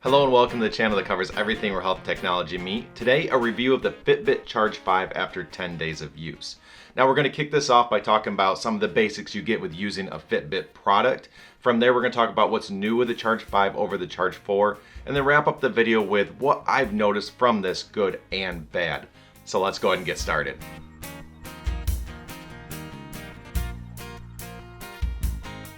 Hello and welcome to the channel that covers everything where health technology meet. Today, a review of the Fitbit Charge 5 after 10 days of use. Now we're going to kick this off by talking about some of the basics you get with using a Fitbit product. From there, we're going to talk about what's new with the Charge 5 over the Charge 4, and then wrap up the video with what I've noticed from this, good and bad. So let's go ahead and get started.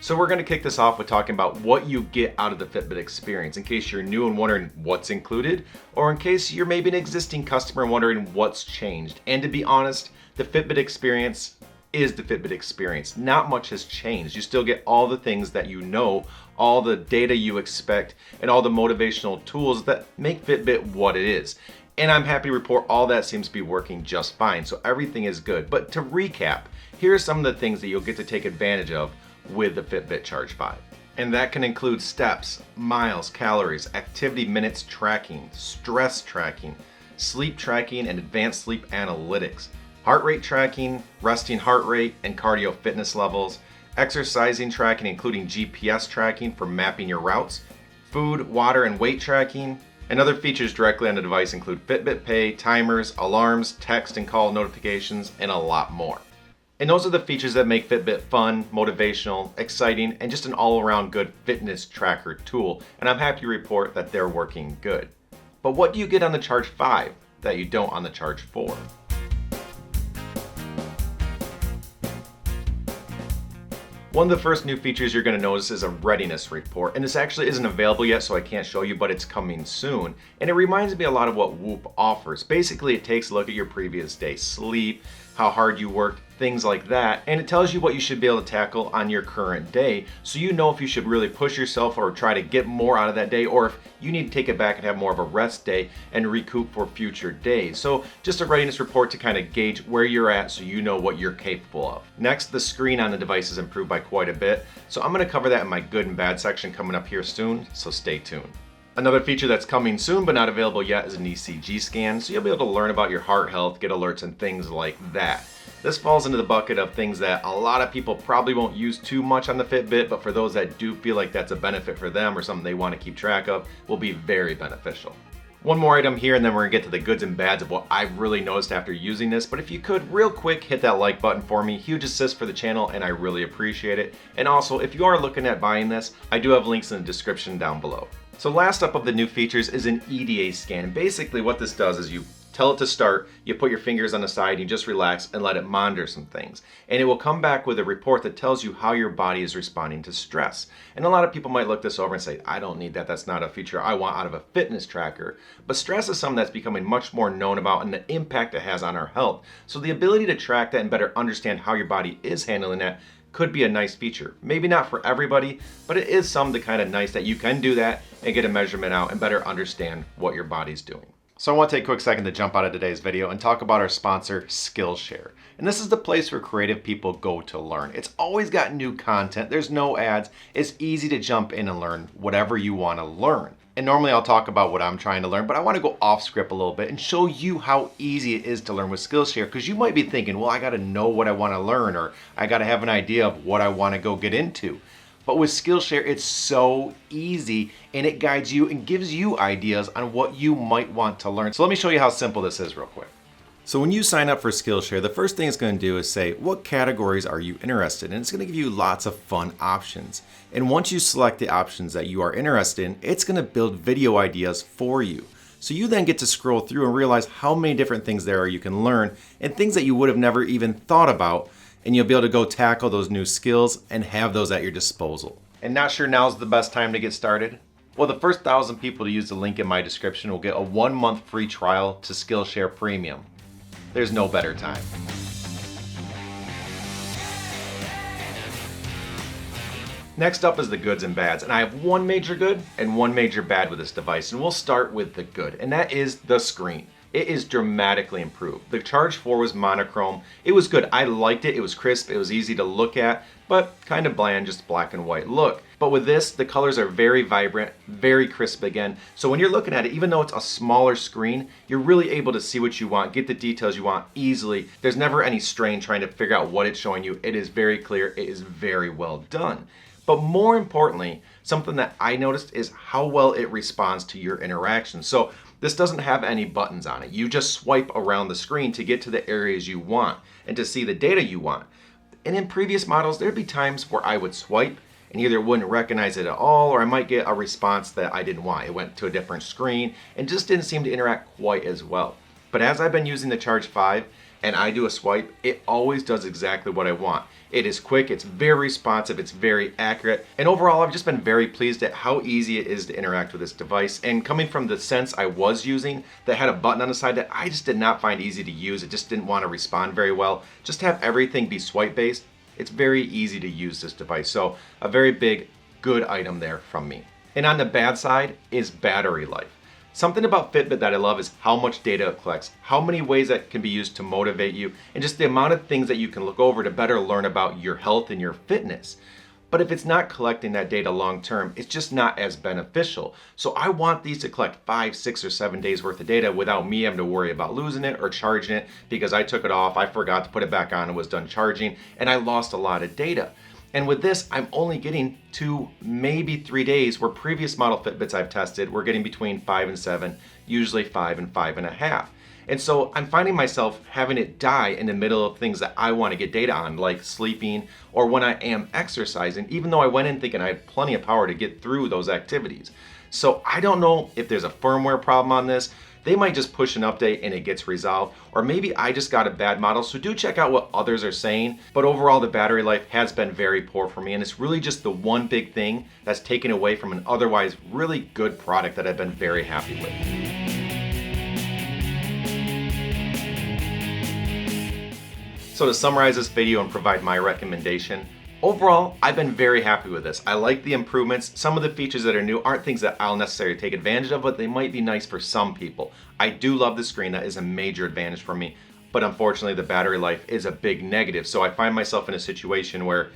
So we're going to kick this off with talking about what you get out of the Fitbit experience in case you're new and wondering what's included, or in case you're maybe an existing customer and wondering what's changed. And to be honest, the Fitbit experience is the Fitbit experience. Not much has changed. You still get all the things that you know, all the data you expect, and all the motivational tools that make Fitbit what it is. And I'm happy to report all that seems to be working just fine, so everything is good. But to recap, here are some of the things that you'll get to take advantage of with the Fitbit Charge 5. And that can include steps, miles, calories, activity minutes tracking, stress tracking, sleep tracking, and advanced sleep analytics, heart rate tracking, resting heart rate and cardio fitness levels, exercising tracking including GPS tracking for mapping your routes, food, water, and weight tracking, and other features directly on the device include Fitbit Pay, timers, alarms, text and call notifications, and a lot more. And those are the features that make Fitbit fun, motivational, exciting, and just an all-around good fitness tracker tool. And I'm happy to report that they're working good. But what do you get on the Charge 5 that you don't on the Charge 4? One of the first new features you're going to notice is a readiness report, and this actually isn't available yet, so I can't show you, but it's coming soon. And it reminds me a lot of what Whoop offers. Basically, it takes a look at your previous day's sleep, how hard you worked, things like that, and it tells you what you should be able to tackle on your current day, so you know if you should really push yourself or try to get more out of that day, or if you need to take it back and have more of a rest day and recoup for future days. So just a readiness report to kind of gauge where you're at so you know what you're capable of. Next, the screen on the device is improved by quite a bit, so I'm going to cover that in my good and bad section coming up here soon, so stay tuned. Another feature that's coming soon but not available yet is an ECG scan, so you'll be able to learn about your heart health, get alerts and things like that. This falls into the bucket of things that a lot of people probably won't use too much on the Fitbit, but for those that do feel like that's a benefit for them or something they want to keep track of, will be very beneficial. One more item here and then we're going to get to the goods and bads of what I've really noticed after using this, but if you could, real quick, hit that like button for me. Huge assist for the channel and I really appreciate it. And also, if you are looking at buying this, I do have links in the description down below. So last up of the new features is an EDA scan. Basically what this does is you tell it to start, you put your fingers on the side, you just relax and let it monitor some things. And it will come back with a report that tells you how your body is responding to stress. And a lot of people might look this over and say, I don't need that, that's not a feature I want out of a fitness tracker. But stress is something that's becoming much more known about and the impact it has on our health. So the ability to track that and better understand how your body is handling that could be a nice feature. Maybe not for everybody, but it is something kind of nice that you can do that and get a measurement out and better understand what your body's doing. So I want to take a quick second to jump out of today's video and talk about our sponsor, Skillshare. And this is the place where creative people go to learn. It's always got new content, there's no ads, it's easy to jump in and learn whatever you want to learn. And normally I'll talk about what I'm trying to learn, but I want to go off script a little bit and show you how easy it is to learn with Skillshare, because you might be thinking, well, I got to know what I want to learn, or I got to have an idea of what I want to go get into. But with Skillshare, it's so easy and it guides you and gives you ideas on what you might want to learn. So let me show you how simple this is real quick. So when you sign up for Skillshare, the first thing it's going to do is say, what categories are you interested in? It's going to give you lots of fun options. And once you select the options that you are interested in, it's going to build video ideas for you. So you then get to scroll through and realize how many different things there are you can learn and things that you would have never even thought about. And you'll be able to go tackle those new skills and have those at your disposal. And not sure now's the best time to get started? Well, the first 1,000 people to use the link in my description will get a 1-month free trial to Skillshare Premium. There's no better time. Next up is the goods and bads, and I have one major good and one major bad with this device, and we'll start with the good, and that is the screen. It is dramatically improved. The Charge 4 was monochrome. It was good. I liked it. It was crisp. It was easy to look at, but kind of bland, just black and white look. But with this, the colors are very vibrant, very crisp again. So when you're looking at it, even though it's a smaller screen, you're really able to see what you want, get the details you want easily. There's never any strain trying to figure out what it's showing you. It is very clear. It is very well done. But more importantly, something that I noticed is how well it responds to your interactions. So this doesn't have any buttons on it. You just swipe around the screen to get to the areas you want and to see the data you want. And in previous models, there'd be times where I would swipe and either wouldn't recognize it at all, or I might get a response that I didn't want. It went to a different screen and just didn't seem to interact quite as well. But as I've been using the Charge 5 and I do a swipe, it always does exactly what I want. It is quick, it's very responsive, it's very accurate, and overall I've just been very pleased at how easy it is to interact with this device. And coming from the Sense I was using that had a button on the side that I just did not find easy to use, it just didn't want to respond very well, just have everything be swipe based, it's very easy to use this device. So a very big, good item there from me. And on the bad side is battery life. Something about Fitbit that I love is how much data it collects, how many ways that can be used to motivate you, and just the amount of things that you can look over to better learn about your health and your fitness. But if it's not collecting that data long term, it's just not as beneficial. So I want these to collect 5, 6, or 7 days worth of data without me having to worry about losing it or charging it because I took it off, I forgot to put it back on and was done charging, and I lost a lot of data. And with this, I'm only getting 2, maybe 3 days, where previous model Fitbits I've tested were getting between 5 and 7, usually 5 and 5.5. And so I'm finding myself having it die in the middle of things that I want to get data on, like sleeping or when I am exercising, even though I went in thinking I had plenty of power to get through those activities. So I don't know if there's a firmware problem on this. They might just push an update and it gets resolved, or maybe I just got a bad model, so do check out what others are saying. But overall, the battery life has been very poor for me, and it's really just the one big thing that's taken away from an otherwise really good product that I've been very happy with. So to summarize this video and provide my recommendation, overall, I've been very happy with this. I like the improvements. Some of the features that are new aren't things that I'll necessarily take advantage of, but they might be nice for some people. I do love the screen. That is a major advantage for me. But unfortunately, the battery life is a big negative. So I find myself in a situation where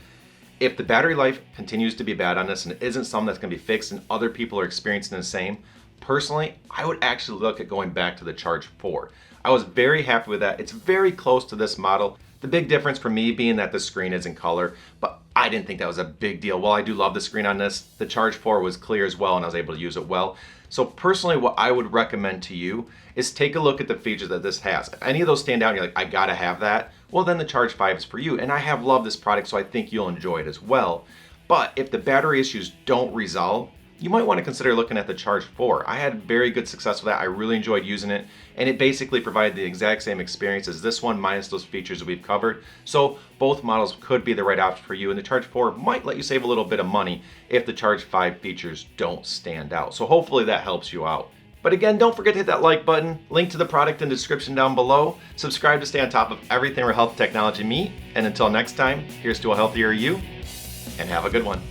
if the battery life continues to be bad on this and it isn't something that's going to be fixed and other people are experiencing the same, personally, I would actually look at going back to the Charge 4. I was very happy with that. It's very close to this model. The big difference for me being that the screen is in color, but I didn't think that was a big deal. While I do love the screen on this, the Charge 4 was clear as well and I was able to use it well. So personally, what I would recommend to you is take a look at the features that this has. If any of those stand out and you're like, I gotta have that, well then the Charge 5 is for you. And I have loved this product, so I think you'll enjoy it as well. But if the battery issues don't resolve, you might want to consider looking at the Charge 4. I had very good success with that. I really enjoyed using it, and it basically provided the exact same experience as this one minus those features that we've covered. So both models could be the right option for you, and the Charge 4 might let you save a little bit of money if the Charge 5 features don't stand out. So hopefully that helps you out. But again, don't forget to hit that like button, link to the product in the description down below, subscribe to stay on top of everything where health technology meet, and until next time, here's to a healthier you, and have a good one.